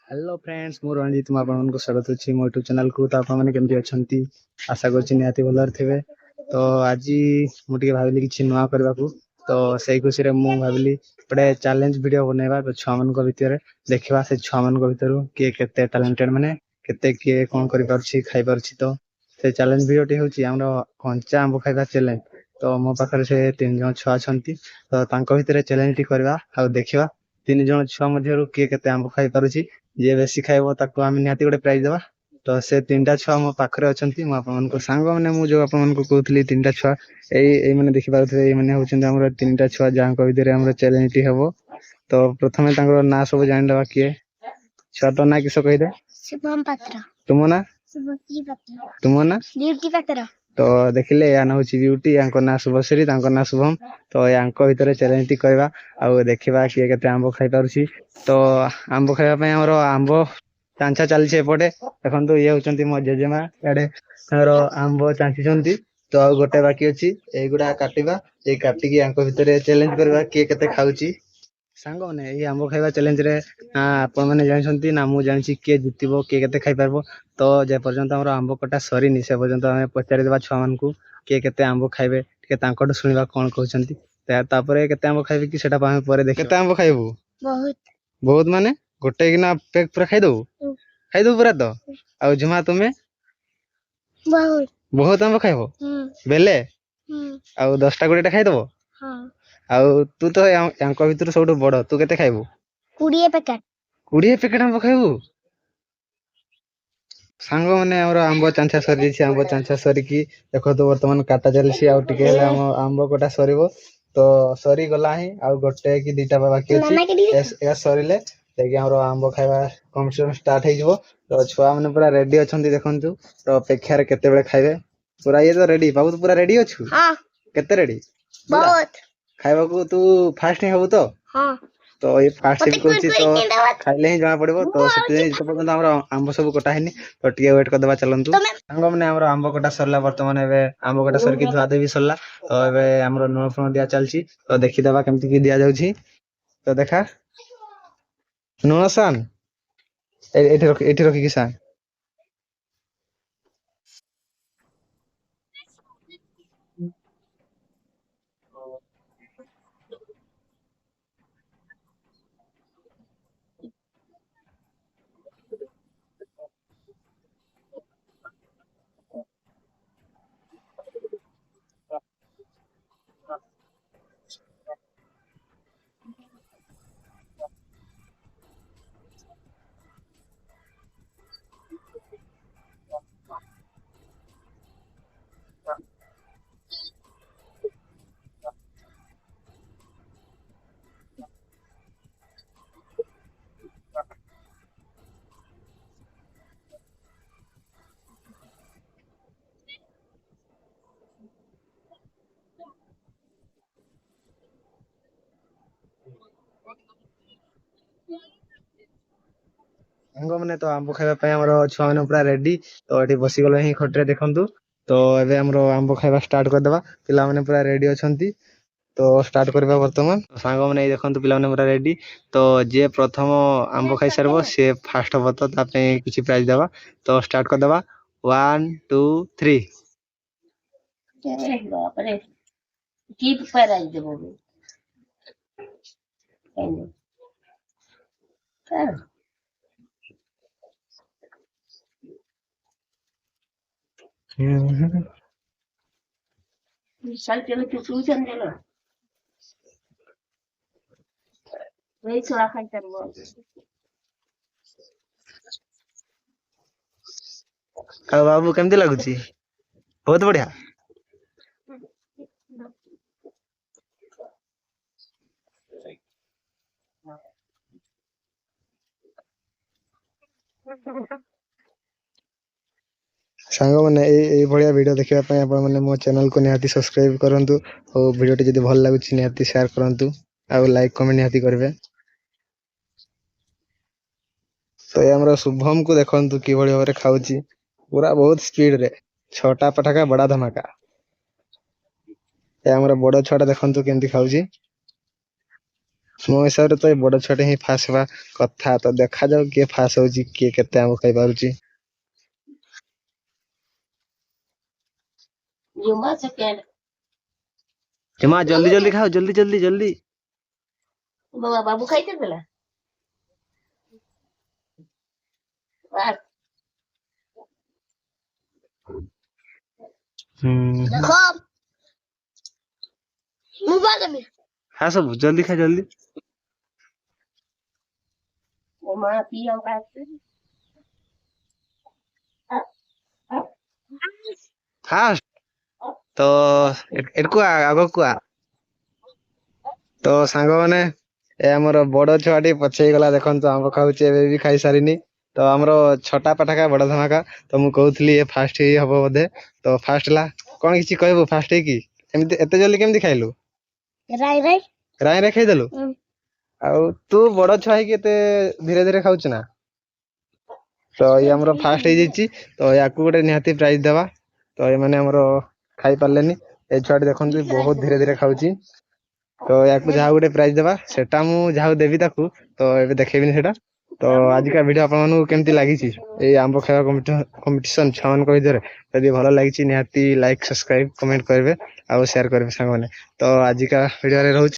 Hello friends मु रंजित आपको स्वागत अच्छी मो यूट्यूब चैनल को। तो आपमने अच्छा आशा कर निहाती भलर थे। तो आज मुझे भाविली कि नुआ करने को तो से खुशी में मुझे भाविली गोटे चैलेंज वीडियो बनवा छुआ मान भितर देखा से छुआ मान भर किए के टैलेंटेड मैंने केते किए कौन खाई पार्छ। तो से चैलेंज वीडियोटी हूँ कंचा आंब खाଇବା चैलेंज। तो मो पाखे से 3 जन छुआ अच्छा तो भितर चैलेंज टी करवा आ देखा 3 जन छुआ मध्य किए के आंब खाई पार्छ। जी बेसी खाइब ताको आम निहाती गोटे प्राइज देवा। तो से 3टा छुआ मो पाखरे अच्छा सांग मैंने मुझे आपको कहती 3टा छुआ यही मैंने देखिपे ये 3टा छुआ जहाँ भितर चैलेंज टी हम। तो प्रथम ना सब जानीदे किए छुआ तो ना किस कहीदे शुभम पात्र तुम ना शुभश्री पात्र तुम ना ब्यूटी पात्र। तो देखिले या ना हूँ ब्यूटी या ना शुभश्री ना शुभम। तो या भितर चैलेंज टी करवा आ देखा किए के आंब खाई पार्छ। तो आंब खावाई आमर आंब चांचा चलती एपटे देखो ये हूँ मो जेजेमा इे आंब चांची। तो आ गोटे बाकी अच्छी युड़ा काटा ये काटिकी भितर चैलेंज करवा किए के खाऊँ सांग मैंने ये आंब खाଇବା चैलेंज रे आपण मैंने जानते ना मुझे जानी किए जितब किए के खाई पार। तो जे पर्यंत आम आंब कटा सरीनी से पर्यंत आम पचारिदेवा छुआ मान किए के आंब खाइबे शुणा कौन कहते केते आंब खाइबे कि सेटा पर देख केते आंब खाइबू बहुत बहुत माने गोटे किना पेक पूरा खाइदबू पूरा। तो आ झुमा तुम्हें बहुत बहुत आंब खाइब बेले आ 10टा 20टा खाइदब। हाँ आउ तू तो भितर सब बड़ तू केते खाइबू 20 पैकेट 20 पैकेट आंब खाइबू। सांग मैंने आंब चांचा सरी आंब चांचा सरिकी देखो तो बर्तमान काटा चलती आम आंब कटा सर। तो सरी गला ही आ गोटे कि 2टा बाकी अच्छी सरिले आंब खाଇବା कम्पिटिशन स्टार्ट हो। तो छुआ मैंने पूरा रेडी अच्छा देखु। तो अपेक्षा केते खाइबे पूरा ये तो रेडी बाबू तो पूरा रेडी अच्छु केते रेडी बहुत खाइबा को तू फास्ट ही हबू। तो हाँ तो ये फास्ट भी कहूँ तो खाइले ही जना पड़ो। तो पर्यटन आंब सब कटा है तो टे वेट करदे चलतु सांग मैंने आंब कटा सरला बर्तमान आंब कटा सर धुआ धुई सरला। तो ये लुण फुण दिया चलती तो देखीदे केमती दि जाऊँगी। तो देखा लुण सान ये रखिकी सान सांग मैंने तो आंब खाଇବା छुआ मैंने पूरा रेडी। तो ये बसीगले ही खटे देखु। तो ये आंब खाଇବା स्टार्ट करदे पिला मैंने पूरा रेडी अच्छा। तो स्टार्ट करवा बर्तमान सांग मैंने देखो पिला पूरा रेडी। तो जे प्रथम आंब खाई सार सी फास्ट हम तो किसी प्राइज देवा। तो स्टार्ट करदे 1 2 3 की प्राइज देबो साल चलो ट्यूशन देलो वही छोड़ा खाई करबो। बाबू केमती लगुच बहुत बढ़िया। सांग मैंने भाया वीडियो देखापी आपने मो चैनल को निहाती सब्सक्राइब करूँ और वीडियो जब भल लगुच निहाती शेयर करूँ आ लाइक कमेंट निहाती करेंगे। तो ये आमर शुभम को देखु कि भाव में खाऊँ पूरा बहुत स्पीड रे 6टा पटाका बड़ा धमाका। ये आमर बड़ छुआटा देखु केमती खाऊँ ମୋ ହିସାବରେ ତ ଏ ବଡ ଛୁଆଟେ ହିଁ ଫାଷ୍ଟ ହେବା କଥା। ତ ଦେଖାଯାଉ କିଏ ଫାଷ୍ଟ ହଉଛି, କିଏ କେତେ ଆମ୍ବ ଖାଇପାରୁଛି। जुम्मा सेकेंड ଜମା ଜଲ୍ଦି ଜଲ୍ଦି ଖାଅ, ଜଲ୍ଦି ଜଲ୍ଦି ଜଲ୍ଦି। बाबा बाबू खाइते देला बात देखो मोबाइल में हाँ सब जल्दी खा जल्दी। वो मां पिया खाते ଫାଷ୍ଟ ତ ଏଠକୁ ଆଗକୁ ଆ। ତ ସାଙ୍ଗମାନେ ଏ ଆମର ବଡ ଛୁଆଟି ପଛେଇ ଗଲା, ଦେଖନ୍ତୁ ଆମ୍ବ ଖାଉଛି, ଏବେ ବି ଖାଇସାରିନି। ତ ଆମର ଛଟା ପାଠାକା ବଡ ଧମାକା। ତ ମୁଁ କହୁଥିଲି ଏ ଫାଷ୍ଟ ହେଇ ହବ ବୋଧେ। ତ ଫାଷ୍ଟ ହେଲା, କଣ କିଛି କହିବୁ ଫାଷ୍ଟ ହେଇକି? ଏମିତି ଏତେ ଜଲ୍ଦି କେମିତି ଖାଇଲୁ? राय राय ରାଇଁ ରେ ଖାଇଦେଲୁ? ଆଉ ତୁ ବଡ ଛୁଆ ହେଇକି ଏତେ ଧୀରେ ଧୀରେ ଖାଉଛୁ ନା? ତ ଇଏ ଆମର ଫାଷ୍ଟ ହେଇଯାଇଛି, ତ ୟାକୁ ଗୋଟେ ନିହାତି ପ୍ରାଇଜ ଦେବା। ତ ଏମାନେ ଆମର ଖାଇ ପାରିଲେନି। ଏ ଛୁଆଟି ଦେଖନ୍ତୁ ବହୁତ ଧୀରେ ଧୀରେ ଖାଉଛି। ତ ୟାକୁ ଯାହା ଗୋଟେ ପ୍ରାଇଜ ଦେବା, ସେଟା ମୁଁ ଯାହାକୁ ଦେବି ତାକୁ, ତ ଏବେ ଦେଖେଇବିନି ସେଟା। ତ ଆଜିକା ଭିଡିଓ ଆପଣମାନଙ୍କୁ କେମିତି ଲାଗିଛି, ଏଇ ଆମ୍ବ ଖାଇବା କମ୍ପିଟିସନ ଛୁଆମାନଙ୍କ ଭିତରେ? ଯଦି ଭଲ ଲାଗିଛି ନିହାତି ଲାଇକ୍, ସବସ୍କ୍ରାଇବ, କମେଣ୍ଟ କରିବେ ଆଉ ସେୟାର କରିବେ ସାଙ୍ଗମାନେ। ତ ଆଜିକା ଭିଡିଓରେ ରହୁଛି।